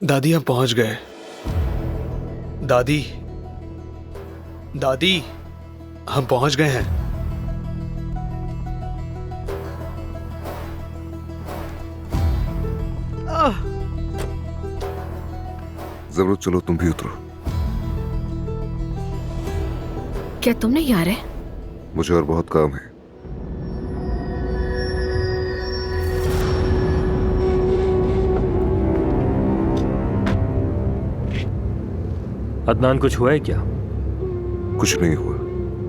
दादी हम पहुंच गए। दादी, दादी, हम पहुंच गए हैं। जरूर, चलो तुम भी उतरो। क्या तुम नहीं आ रहे? मुझे और बहुत काम है। अदनान, कुछ हुआ है क्या? कुछ नहीं हुआ,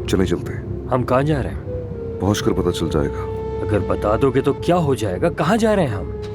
चले चलते हैं। हम कहाँ जा रहे हैं? पहुंचकर पता चल जाएगा। अगर बता दोगे तो क्या हो जाएगा? कहाँ जा रहे हैं हम?